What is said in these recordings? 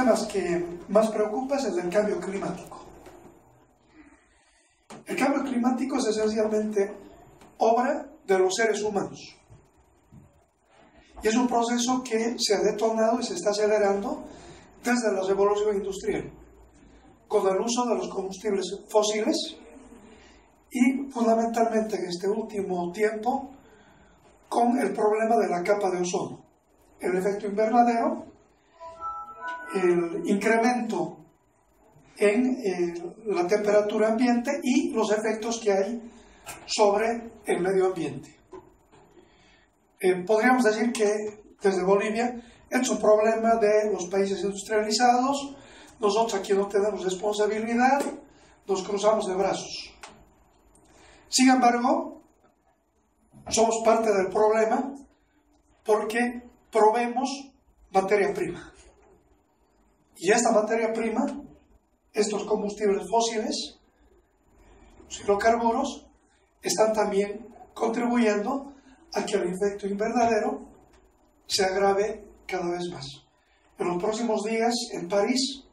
temas que más preocupa es el del cambio climático. El cambio climático es esencialmente obra de los seres humanos. Y es un proceso que se ha detonado y se está acelerando desde la revolución industrial, con el uso de los combustibles fósiles y fundamentalmente en este último tiempo con el problema de la capa de ozono, el efecto invernadero, el incremento en la temperatura ambiente y los efectos que hay sobre el medio ambiente. Podríamos decir que desde Bolivia es un problema de los países industrializados. Nosotros aquí no tenemos responsabilidad, nos cruzamos de brazos. Sin embargo, somos parte del problema porque proveemos materia prima. Y esta materia prima, estos combustibles fósiles, los hidrocarburos, están también contribuyendo a que el efecto invernadero se agrave cada vez más. En los próximos días, en París,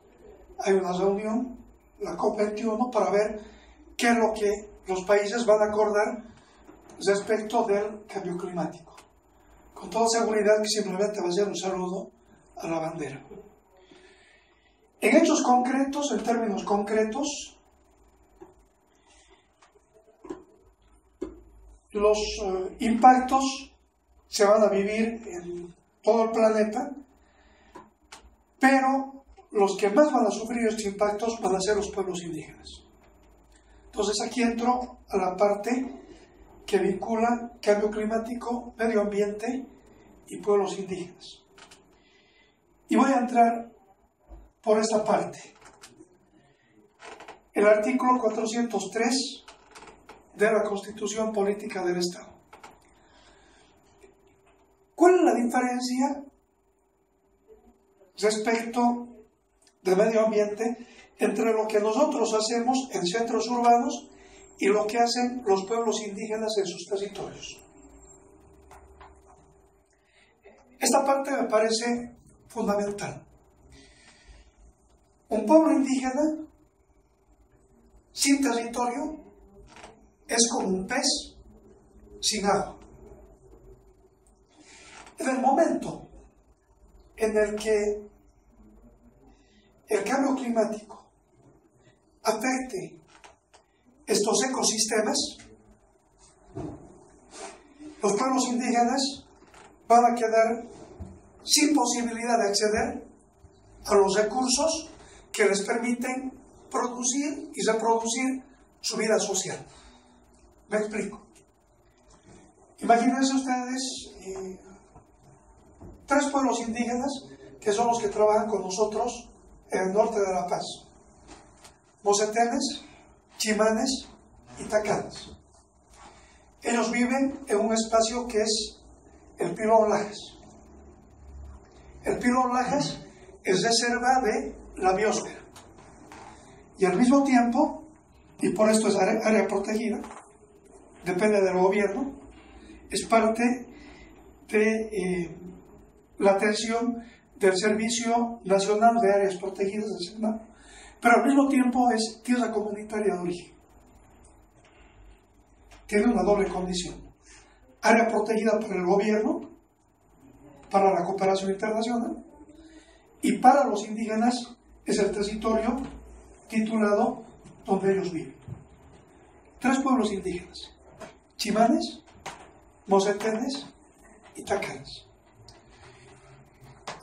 hay una reunión, la COP21, para ver qué es lo que los países van a acordar respecto del cambio climático. Con toda seguridad que simplemente va a ser un saludo a la bandera. En hechos concretos, en términos concretos, los impactos se van a vivir en todo el planeta, pero los que más van a sufrir estos impactos van a ser los pueblos indígenas. Entonces aquí entro a la parte que vincula cambio climático, medio ambiente y pueblos indígenas. Y voy a entrar por esta parte. El artículo 403 de la Constitución Política del Estado. ¿Cuál es la diferencia respecto del medio ambiente entre lo que nosotros hacemos en centros urbanos y lo que hacen los pueblos indígenas en sus territorios? Esta parte me parece fundamental. Un pueblo indígena sin territorio es como un pez sin agua. En el momento en el que el cambio climático afecte estos ecosistemas, los pueblos indígenas van a quedar sin posibilidad de acceder a los recursos que les permiten producir y reproducir su vida social. Me explico. Imagínense ustedes 3 pueblos indígenas que son los que trabajan con nosotros en el norte de La Paz: mocetenes, chimanes y tacanes. Ellos viven en un espacio que es el Pilón Lajas. El Pilón Lajas es reserva de la biosfera. Y al mismo tiempo, y por esto es área protegida, depende del gobierno, es parte de la atención del Servicio Nacional de Áreas Protegidas del SENAPE, pero al mismo tiempo es tierra comunitaria de origen. Tiene una doble condición: área protegida por el gobierno, para la cooperación internacional, y para los indígenas es el territorio titulado donde ellos viven. 3 pueblos indígenas: chimanes, mocetenes y tacanes.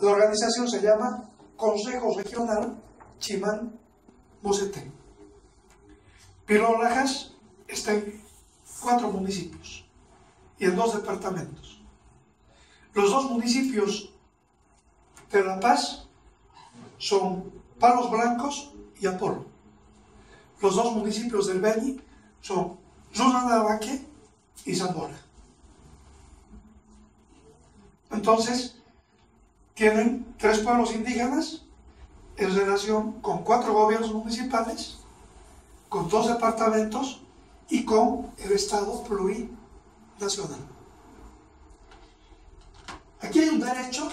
La organización se llama Consejo Regional Chimán Mocetén. Pilón Lajas está en 4 municipios y en 2 departamentos. Los 2 municipios de La Paz son Palos Blancos y Apolo. Los 2 municipios del Beni son Runanabaque y Zamora. Entonces, tienen 3 pueblos indígenas en relación con 4 gobiernos municipales, con 2 departamentos y con el Estado plurinacional. Aquí hay un derecho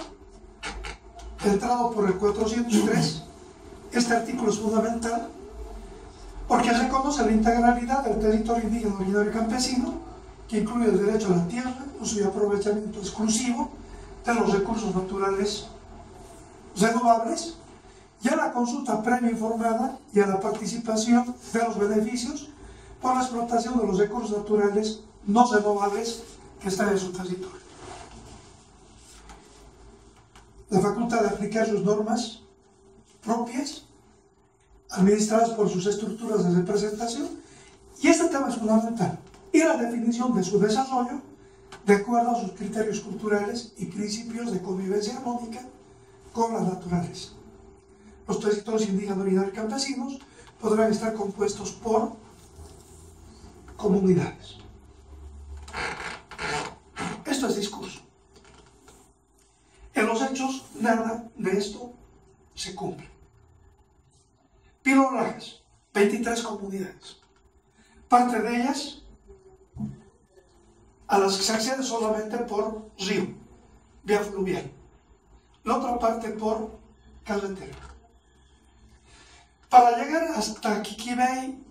entrado por el 403, este artículo es fundamental porque reconoce la integralidad del territorio indígena, originario y campesino, que incluye el derecho a la tierra, uso y aprovechamiento exclusivo de los recursos naturales renovables, y a la consulta previa informada y a la participación de los beneficios por la explotación de los recursos naturales no renovables que están en su territorio. La facultad de aplicar sus normas propias, administradas por sus estructuras de representación, y este tema es fundamental, y la definición de su desarrollo de acuerdo a sus criterios culturales y principios de convivencia armónica con la naturaleza. Los territorios indígenas, originarios y campesinos podrán estar compuestos por comunidades. Esto es discurso. En los hechos, nada de esto se cumple. Pilo Lajas, 23 comunidades. Parte de ellas a las que se accede solamente por río, vía fluvial. La otra parte por carretera. Para llegar hasta Quiquibay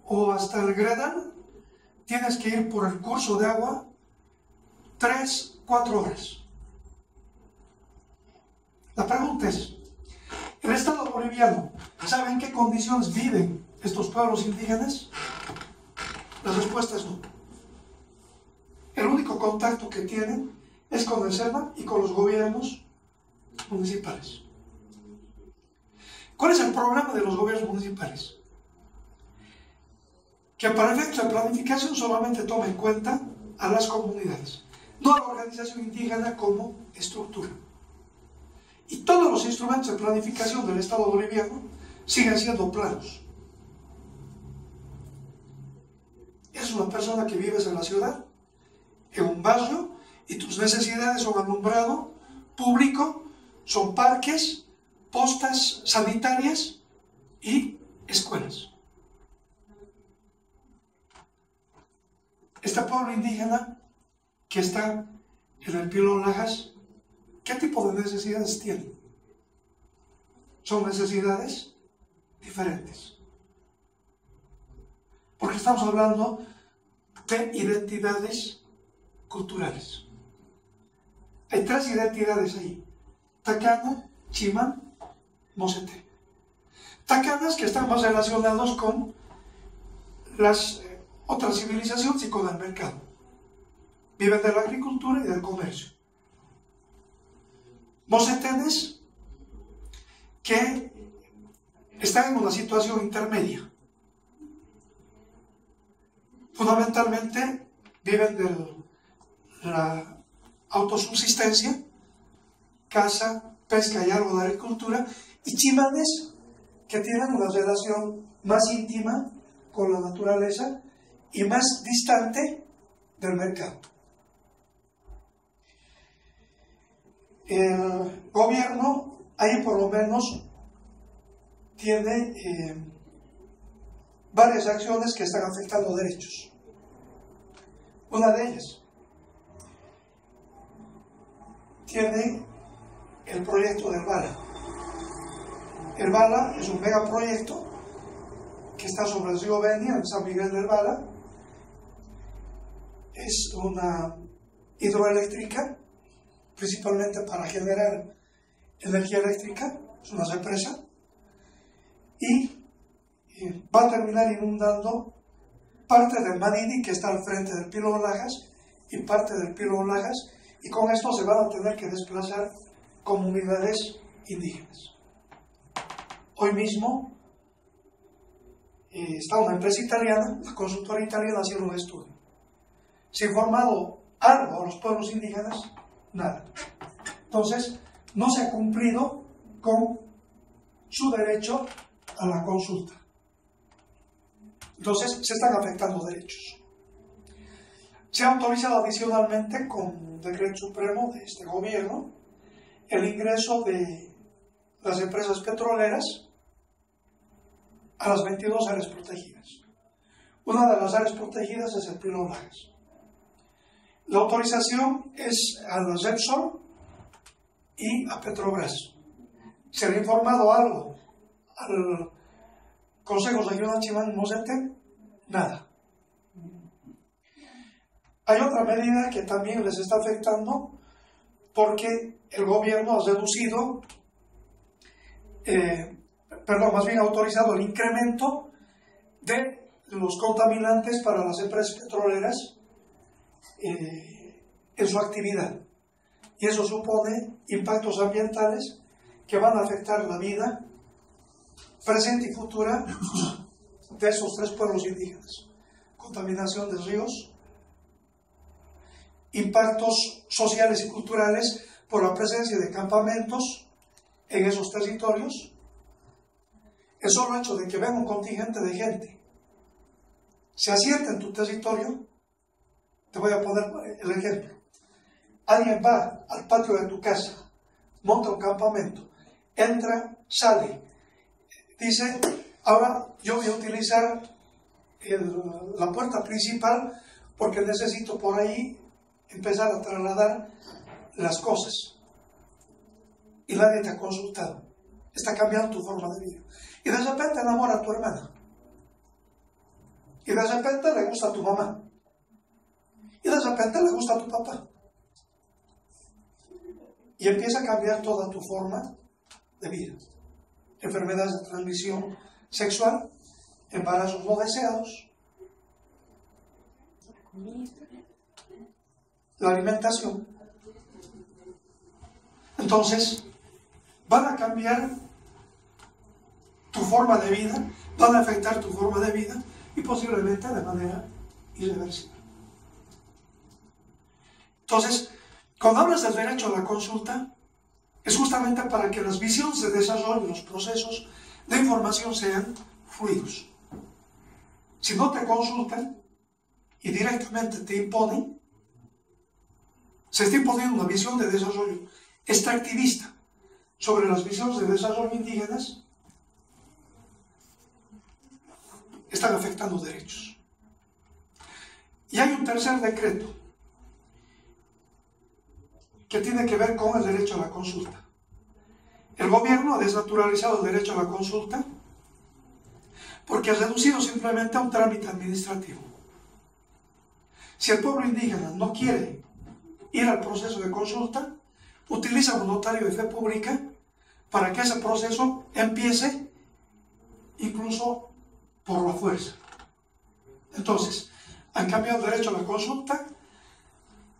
o hasta el Gredal, tienes que ir por el curso de agua 3-4 horas. La pregunta es, ¿el Estado boliviano sabe en qué condiciones viven estos pueblos indígenas? La respuesta es no. El único contacto que tienen es con el SEMA y con los gobiernos municipales. ¿Cuál es el programa de los gobiernos municipales? Que para efectos de planificación solamente toma en cuenta a las comunidades, no a la organización indígena como estructura. Y todos los instrumentos de planificación del Estado boliviano siguen siendo planos. Es una persona que vives en la ciudad, en un barrio, y tus necesidades son alumbrado público, son parques, postas sanitarias y escuelas. Este pueblo indígena que está en el Pilo Lajas, ¿qué tipo de necesidades tiene? Son necesidades diferentes. Porque estamos hablando de identidades culturales. Hay 3 identidades ahí: Tacana, Chimán, Mocete. Tacanas que están más relacionados con las otras civilizaciones y con el mercado. Viven de la agricultura y del comercio. Mocetenes que están en una situación intermedia. Fundamentalmente viven de la autosubsistencia, caza, pesca y algo de agricultura, y chimanes que tienen una relación más íntima con la naturaleza y más distante del mercado. El gobierno ahí por lo menos tiene varias acciones que están afectando derechos. Una de ellas tiene el proyecto del Bala. El Bala es un megaproyecto que está sobre el río Beni, en San Miguel del Bala. Es una hidroeléctrica, principalmente para generar energía eléctrica, es una represa, y va a terminar inundando parte del Manini, que está al frente del Pilo Lajas, y parte del Pilo Lajas, y con esto se van a tener que desplazar comunidades indígenas. Hoy mismo está una empresa italiana, la consultora italiana, haciendo un estudio. ¿Se ha informado algo a los pueblos indígenas? Nada. Entonces, no se ha cumplido con su derecho a la consulta. Entonces, se están afectando derechos. Se ha autorizado adicionalmente, con decreto supremo de este gobierno, el ingreso de las empresas petroleras a las 22 áreas protegidas. Una de las áreas protegidas es el Pilo Lajas. La autorización es a la Repsol y a Petrobras. ¿Se le ha informado algo al Consejo Regional Chimán-Mozente? Nada. Hay otra medida que también les está afectando porque el gobierno ha reducido, más bien autorizado el incremento de los contaminantes para las empresas petroleras en su actividad. Y eso supone impactos ambientales que van a afectar la vida presente y futura de esos 3 pueblos indígenas. Contaminación de ríos, impactos sociales y culturales por la presencia de campamentos en esos territorios. El solo hecho de que venga un contingente de gente, se asienta en tu territorio, te voy a poner el ejemplo. Alguien va al patio de tu casa, monta un campamento, entra, sale, dice, ahora yo voy a utilizar la puerta principal porque necesito por ahí empezar a trasladar las cosas. Y nadie te ha consultado. Está cambiando tu forma de vida. Y de repente enamora a tu hermana. Y de repente le gusta a tu mamá. Y de repente le gusta a tu papá. Y empieza a cambiar toda tu forma de vida. Enfermedades de transmisión sexual, embarazos no deseados, la alimentación. Entonces, van a cambiar tu forma de vida, van a afectar tu forma de vida y posiblemente de manera irreversible. Entonces, cuando hablas del derecho a la consulta, es justamente para que las visiones de desarrollo, los procesos de información sean fluidos. Si no te consultan y directamente te imponen, se está imponiendo una visión de desarrollo extractivista sobre las visiones de desarrollo indígenas, están afectando derechos. Y hay un tercer decreto que tiene que ver con el derecho a la consulta. El gobierno ha desnaturalizado el derecho a la consulta porque ha reducido simplemente a un trámite administrativo. Si el pueblo indígena no quiere ir al proceso de consulta, utiliza un notario de fe pública para que ese proceso empiece incluso por la fuerza. Entonces, han cambiado el derecho a la consulta,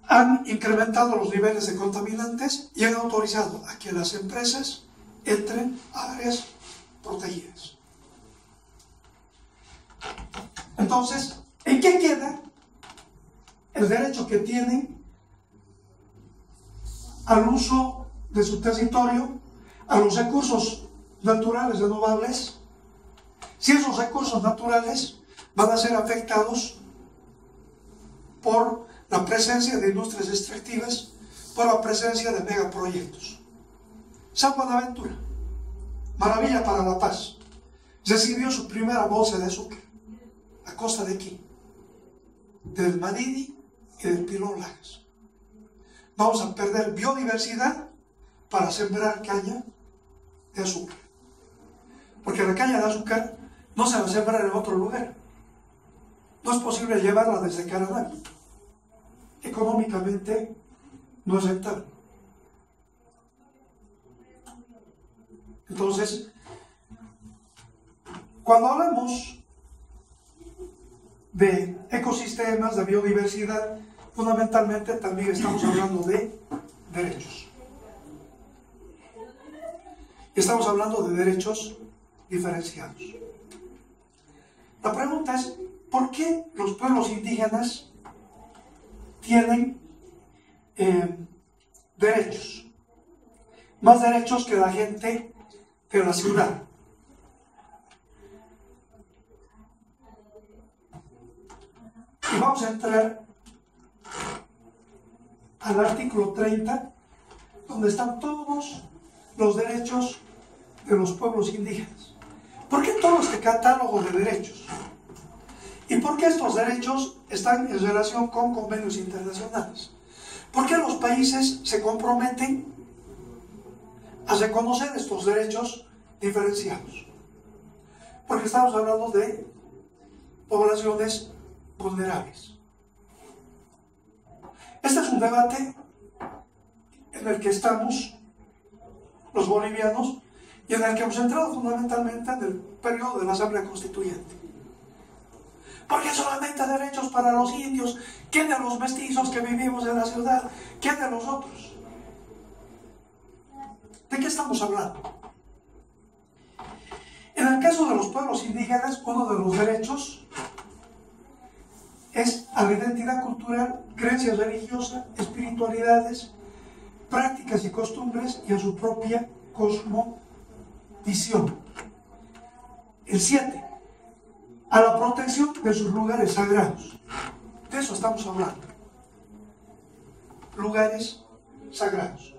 han incrementado los niveles de contaminantes y han autorizado a que las empresas entren a áreas protegidas. Entonces, ¿en qué queda el derecho que tienen al uso de su territorio, a los recursos naturales renovables, si esos recursos naturales van a ser afectados por la presencia de industrias extractivas, por la presencia de megaproyectos? San Buenaventura, maravilla para la paz, recibió su primera bolsa de azúcar a costa de aquí, del Madidi y del Pilón Lagas. Vamos a perder biodiversidad para sembrar caña de azúcar, porque la caña de azúcar no se va a sembrar en otro lugar. No es posible llevarla desde Canadá. Económicamente no es rentable. Entonces, cuando hablamos de ecosistemas, de biodiversidad, fundamentalmente también estamos hablando de derechos. Estamos hablando de derechos diferenciados. La pregunta es, ¿por qué los pueblos indígenas tienen derechos? Más derechos que la gente de la ciudad. Y vamos a entrar al artículo 30, donde están todos los derechos de los pueblos indígenas. ¿Por qué todo este catálogo de derechos? ¿Y por qué estos derechos están en relación con convenios internacionales? ¿Por qué los países se comprometen a reconocer estos derechos diferenciados. Porque estamos hablando de poblaciones vulnerables. Este es un debate en el que estamos los bolivianos y en el que hemos entrado fundamentalmente en el periodo de la Asamblea Constituyente. ¿Por qué solamente derechos para los indios? ¿Qué de los mestizos que vivimos en la ciudad? ¿Qué de los otros? ¿De qué estamos hablando? En el caso de los pueblos indígenas, uno de los derechos es a la identidad cultural, creencias religiosas, espiritualidades, prácticas y costumbres y a su propia cosmovisión. El 7. A la protección de sus lugares sagrados. De eso estamos hablando. Lugares sagrados.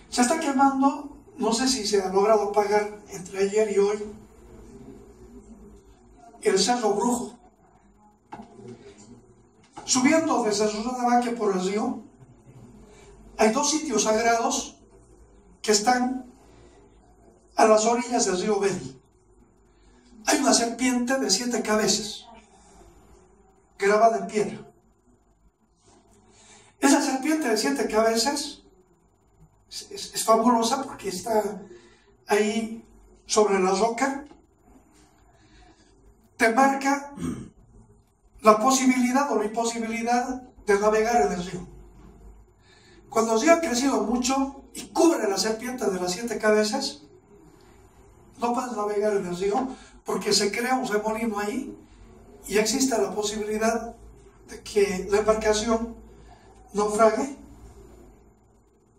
Se está quemando, no sé si se ha logrado apagar entre ayer y hoy, el Cerro Brujo. Subiendo desde Sosúa por el río, hay dos sitios sagrados que están a las orillas del río Beni. Hay una serpiente de 7 cabezas, grabada en piedra. Esa serpiente de 7 cabezas es fabulosa porque está ahí sobre la roca. Te marca la posibilidad o la imposibilidad de navegar en el río. Cuando el río ha crecido mucho y cubre la serpiente de las 7 cabezas, no puedes navegar en el río porque se crea un remolino ahí y existe la posibilidad de que la embarcación naufrague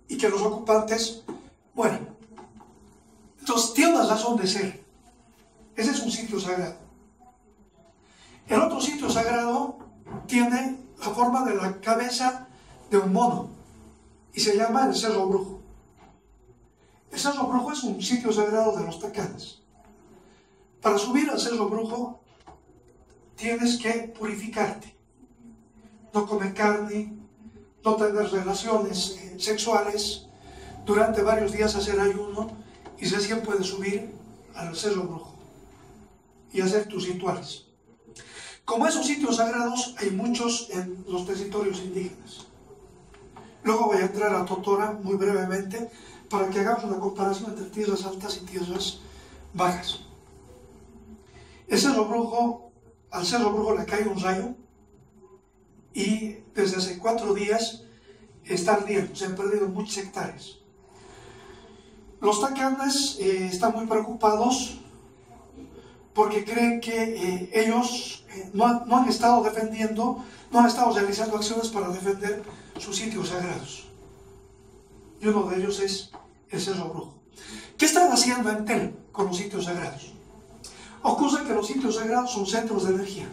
y que los ocupantes mueran. Entonces tiene una razón de ser. Ese es un sitio sagrado. El otro sitio sagrado tiene la forma de la cabeza de un mono y se llama el Cerro Brujo. El Cerro Brujo es un sitio sagrado de los tacanes. Para subir al Cerro Brujo tienes que purificarte, no comer carne, no tener relaciones sexuales, durante varios días hacer ayuno y recién puedes subir al Cerro Brujo y hacer tus rituales. Como esos sitios sagrados hay muchos en los territorios indígenas. Luego voy a entrar a Totora muy brevemente para que hagamos una comparación entre tierras altas y tierras bajas. El Cerro Brujo, al Cerro Brujo le cae un rayo y desde hace 4 días está ardiendo, se han perdido muchas hectáreas. Los tacanes están muy preocupados porque creen que ellos no han estado defendiendo, no han estado realizando acciones para defender sus sitios sagrados. Y uno de ellos es el Cerro Brujo. ¿Qué están haciendo en Tel con los sitios sagrados? Ocurre que los sitios sagrados son centros de energía.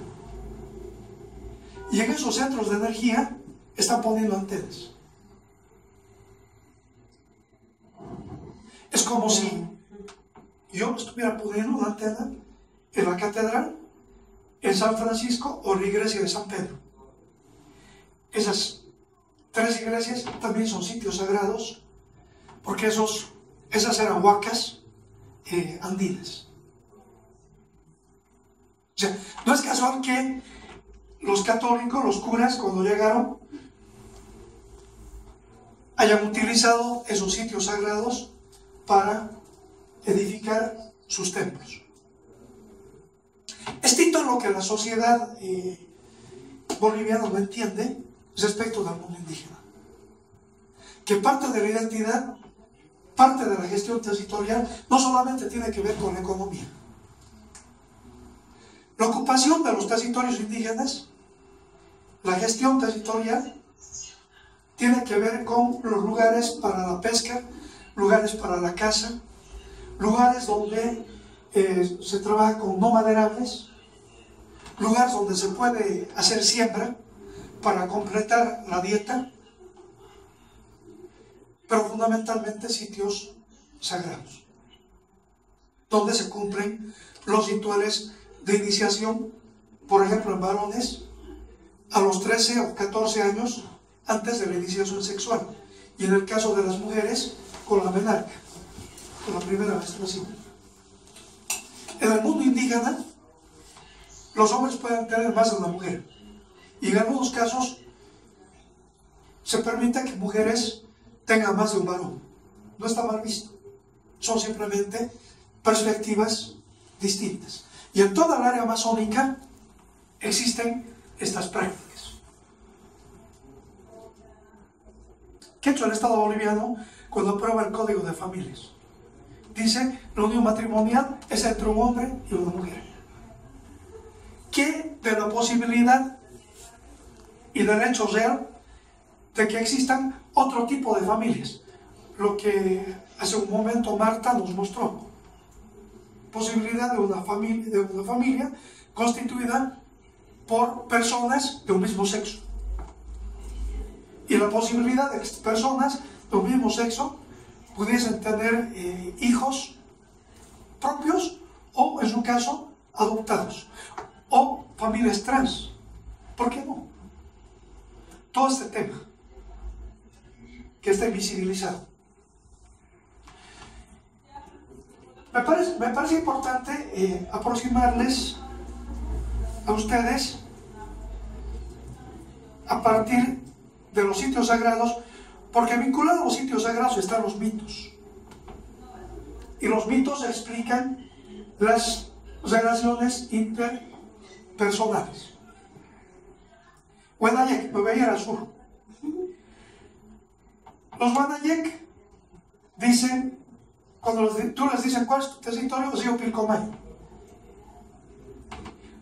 Y en esos centros de energía están poniendo antenas. Es como si yo estuviera poniendo una antena en la catedral, en San Francisco o en la iglesia de San Pedro. Esas 3 iglesias también son sitios sagrados porque esas eran huacas andinas. O sea, no es casual que los católicos, los curas, cuando llegaron, hayan utilizado esos sitios sagrados para edificar sus templos. Esto es lo que la sociedad boliviana no entiende respecto del mundo indígena. Que parte de la identidad, parte de la gestión territorial, no solamente tiene que ver con la economía. La ocupación de los territorios indígenas, la gestión territorial, tiene que ver con los lugares para la pesca, lugares para la caza, lugares donde se trabaja con no maderables, lugares donde se puede hacer siembra para completar la dieta, pero fundamentalmente sitios sagrados, donde se cumplen los rituales de iniciación, por ejemplo en varones, a los 13 o 14 años antes de la iniciación sexual, y en el caso de las mujeres, con la menarca. por la primera menstruación. En el mundo indígena, los hombres pueden tener más de una mujer. Y en algunos casos, se permite que mujeres tengan más de un varón. No está mal visto. Son simplemente perspectivas distintas. Y en toda el área amazónica existen estas prácticas. ¿Qué ha hecho el Estado boliviano cuando aprueba el Código de Familias? Dice, la unión matrimonial es entre un hombre y una mujer. ¿Qué de la posibilidad y del hecho real de que existan otro tipo de familias? Lo que hace un momento Marta nos mostró. Posibilidad de una familia constituida por personas de un mismo sexo. Y la posibilidad de que personas de un mismo sexo pudiesen tener hijos propios o, en su caso, adoptados. O familias trans. ¿Por qué no? Todo este tema que está invisibilizado. Me parece importante aproximarles a ustedes a partir de los sitios sagrados, porque vinculados a los sitios sagrados están los mitos. Y los mitos explican las relaciones interpersonales. Guanayek, me veía al sur. Los Guanayek dicen, cuando tú les dices cuál es tu territorio, digo Pilcomayo.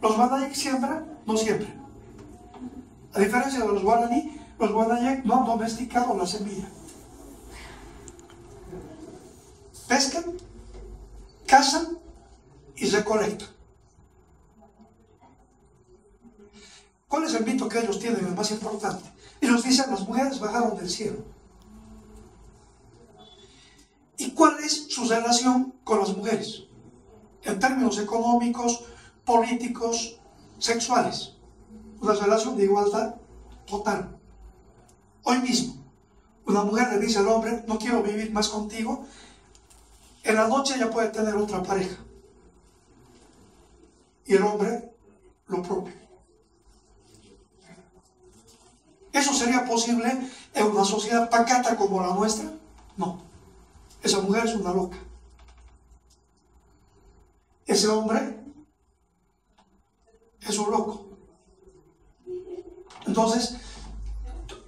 Los Guanayek siembran, no siembran. A diferencia de los guaraní, los Guanayek no han domesticado la semilla. Pescan, cazan y recolectan. ¿Cuál es el mito que ellos tienen, el más importante? Ellos dicen, las mujeres bajaron del cielo. ¿Y cuál es su relación con las mujeres? En términos económicos, políticos, sexuales. Una relación de igualdad total. Hoy mismo, una mujer le dice al hombre, no quiero vivir más contigo. En la noche ella puede tener otra pareja. Y el hombre, lo propio. ¿Eso sería posible en una sociedad pacata como la nuestra? No. Esa mujer es una loca. Ese hombre es un loco. Entonces,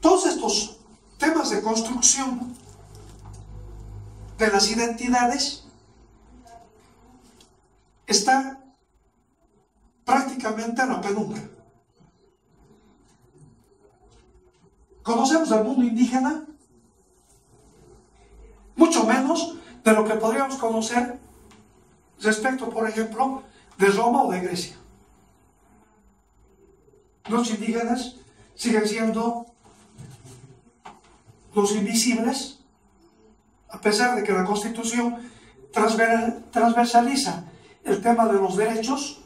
todos estos temas de construcción de las identidades están prácticamente en la penumbra. Conocemos el mundo indígena mucho menos de lo que podríamos conocer respecto, por ejemplo, de Roma o de Grecia. Los indígenas siguen siendo los invisibles, a pesar de que la Constitución transversaliza el tema de los derechos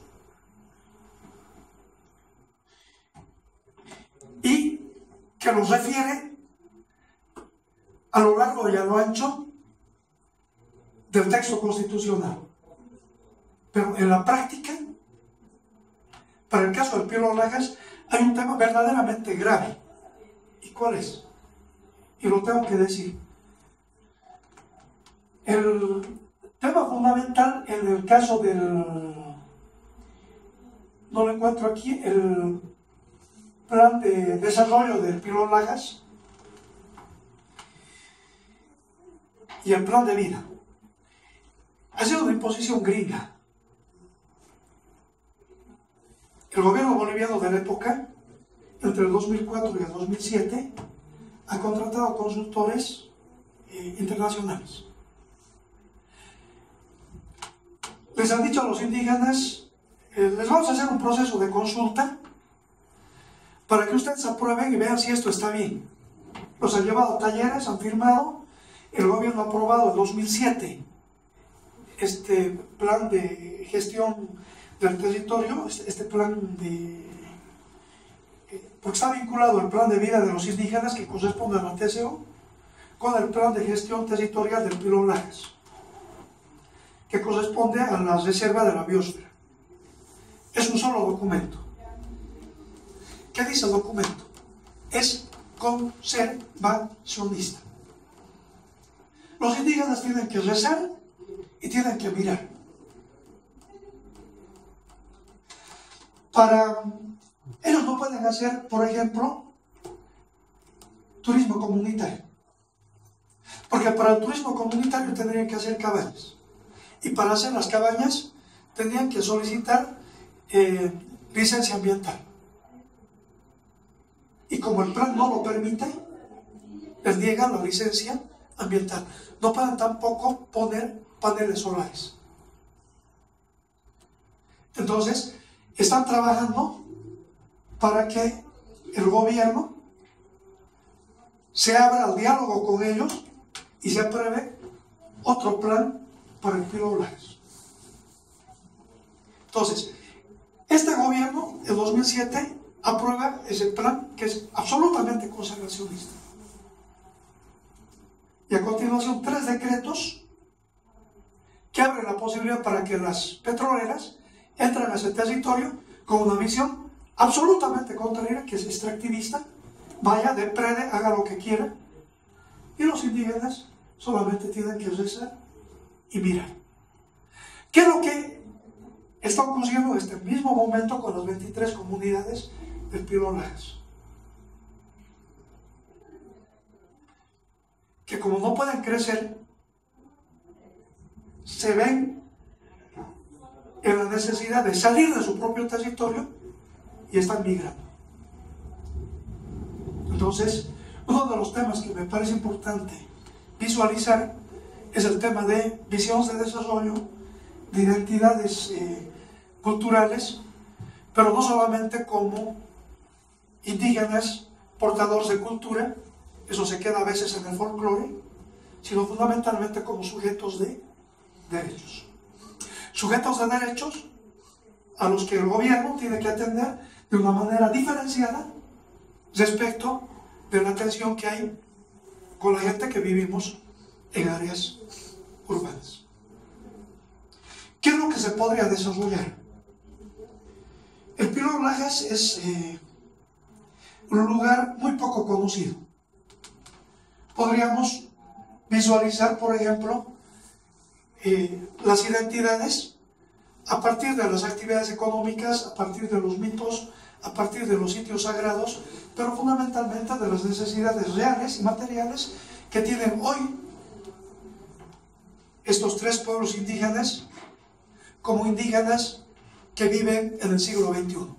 y que los refiere a lo largo y a lo ancho del texto constitucional. Pero en la práctica, para el caso del Pío Lajas, hay un tema verdaderamente grave. ¿Y cuál es? Y lo tengo que decir. El tema fundamental en el caso del... no lo encuentro aquí, el plan de desarrollo del Pío Lajas y el plan de vida. Ha sido una imposición gringa. El gobierno boliviano de la época, entre el 2004 y el 2007, ha contratado consultores internacionales. Les han dicho a los indígenas, les vamos a hacer un proceso de consulta para que ustedes aprueben y vean si esto está bien. Los han llevado a talleres, han firmado, el gobierno ha aprobado en 2007 este plan de gestión del territorio, este plan de... porque está vinculado el plan de vida de los indígenas que corresponde a la TCO con el plan de gestión territorial del Pío Lajas. que corresponde a la reserva de la biosfera. Es un solo documento. ¿Qué dice el documento? Es conservacionista. Los indígenas tienen que rezar y tienen que mirar. Ellos no pueden hacer, por ejemplo, turismo comunitario. Porque para el turismo comunitario tendrían que hacer cabañas. Y para hacer las cabañas tendrían que solicitar licencia ambiental. Y como el plan no lo permite, les niegan la licencia ambiental. No pueden tampoco poner paneles solares. Entonces, están trabajando para que el gobierno se abra al diálogo con ellos y se apruebe otro plan para el Pilo Lajes. Entonces, este gobierno, en 2007, aprueba ese plan que es absolutamente conservacionista. Y a continuación, 3 decretos que abren la posibilidad para que las petroleras entren a ese territorio con una visión absolutamente contraria, que es extractivista, vaya, deprede, haga lo que quiera, y los indígenas solamente tienen que rezar y mirar. ¿Qué es lo que está ocurriendo en este mismo momento con las 23 comunidades del Pilo Lajes? Que como no pueden crecer, se ven en la necesidad de salir de su propio territorio y están migrando. Entonces, uno de los temas que me parece importante visualizar es el tema de visiones de desarrollo, de identidades culturales, pero no solamente como indígenas portadores de cultura, eso se queda a veces en el folclore, sino fundamentalmente como sujetos de derechos. Sujetos de derechos a los que el gobierno tiene que atender de una manera diferenciada respecto de la atención que hay con la gente que vivimos en áreas urbanas. ¿Qué es lo que se podría desarrollar? El Pilo Lajes es un lugar muy poco conocido. Podríamos visualizar, por ejemplo, las identidades a partir de las actividades económicas, a partir de los mitos, a partir de los sitios sagrados, pero fundamentalmente de las necesidades reales y materiales que tienen hoy estos 3 pueblos indígenas como indígenas que viven en el siglo XXI.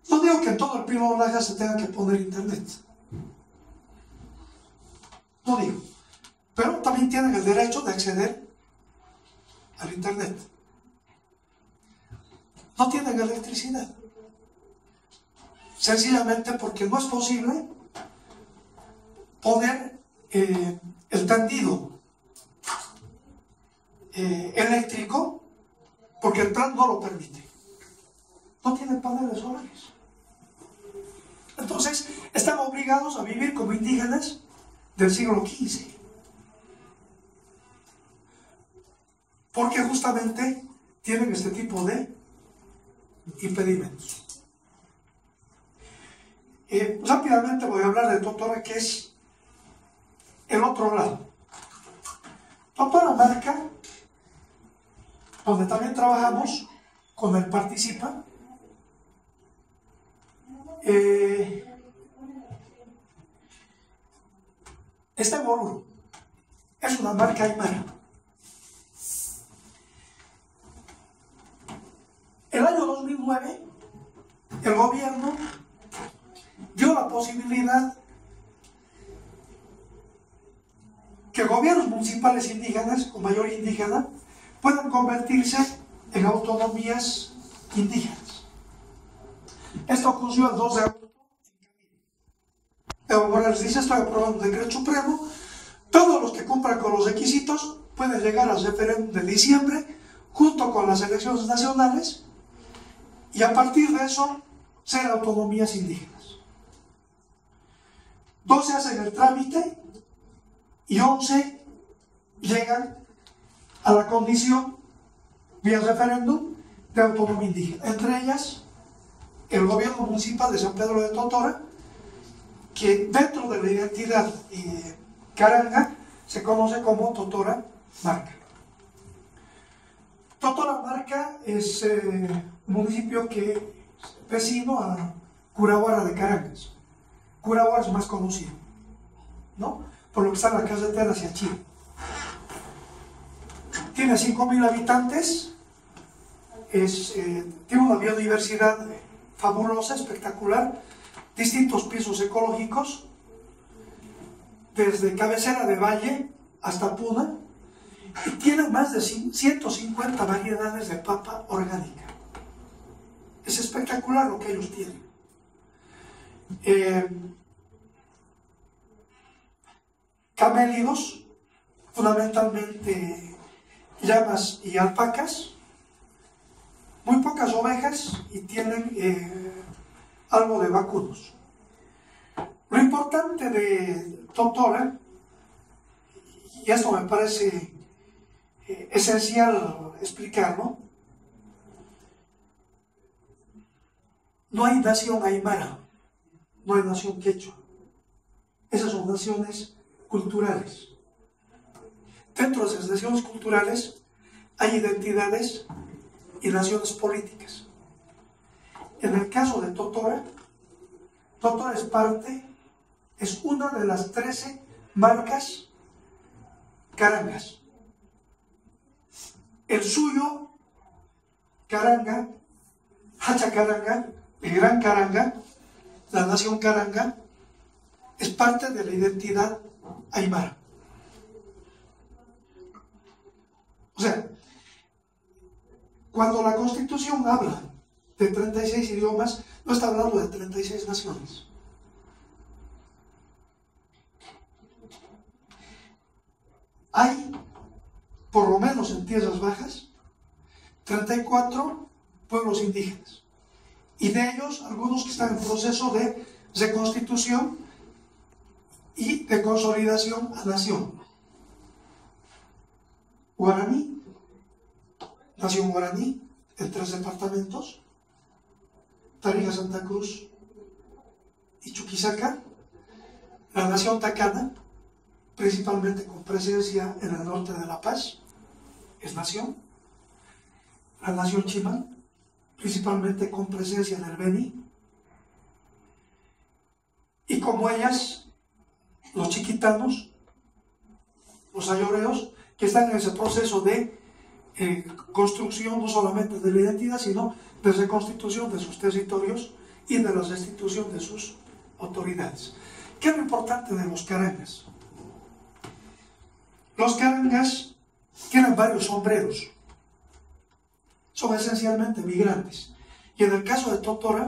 No digo que en todo el Pilo Lajes se tenga que poner internet. No digo. Pero también tienen el derecho de acceder al internet. No tienen electricidad. Sencillamente porque no es posible poner el tendido eléctrico porque el plan no lo permite. No tienen paneles solares. Entonces, están obligados a vivir como indígenas del siglo XV. Porque justamente tienen este tipo de impedimentos. Rápidamente voy a hablar de Totora, que es el otro lado. Totora marca, donde también trabajamos con el Participa, este Oruro es una marca aymara. El año 2009, el gobierno dio la posibilidad que gobiernos municipales indígenas o mayoría indígena puedan convertirse en autonomías indígenas. Esto ocurrió el 2 de agosto. Evo Morales dice: estoy aprobando un decreto supremo. Todos los que cumplan con los requisitos pueden llegar al referéndum de diciembre junto con las elecciones nacionales y a partir de eso ser autonomías indígenas. 12 hacen el trámite y 11 llegan a la condición, vía referéndum, de autonomía indígena. Entre ellas, el gobierno municipal de San Pedro de Totora, que dentro de la identidad caranga se conoce como Totora Marca. Totora Marca es un municipio que es vecino a Curahuara de Carangas. Curahuara es más conocido, ¿no?, por lo que está en la carretera hacia Chile. Tiene 5.000 habitantes, tiene una biodiversidad fabulosa, espectacular, distintos pisos ecológicos, desde cabecera de valle hasta Puna, y tiene más de 150 variedades de papa orgánica. Es espectacular lo que ellos tienen. Camélidos, fundamentalmente llamas y alpacas, muy pocas ovejas y tienen algo de vacunos. Lo importante de Totora, y esto me parece esencial explicarlo, no hay nación aymara, no hay nación quechua. Esas son naciones culturales. Dentro de esas naciones culturales hay identidades y naciones políticas. En el caso de Totora, Totora es una de las 13 marcas carangas. El suyo, Caranga, Hacha Caranga, el Gran Caranga, la nación Caranga, es parte de la identidad aymara. O sea, cuando la Constitución habla de 36 idiomas, no está hablando de 36 naciones. Hay, por lo menos en tierras bajas, 34 pueblos indígenas. Y de ellos, algunos que están en proceso de reconstitución y de consolidación a nación. Guaraní, nación guaraní, en 3 departamentos, Tarija, Santa Cruz y Chuquisaca. La nación Tacana, principalmente con presencia en el norte de La Paz, es nación. La nación Chimán, principalmente con presencia en el Beni. Y como ellas, los chiquitanos, los ayoreos, que están en ese proceso de construcción no solamente de la identidad, sino de reconstitución de sus territorios y de la restitución de sus autoridades. ¿Qué es lo importante de los carangas? Los carangas tienen varios sombreros, son esencialmente migrantes, y en el caso de Totora,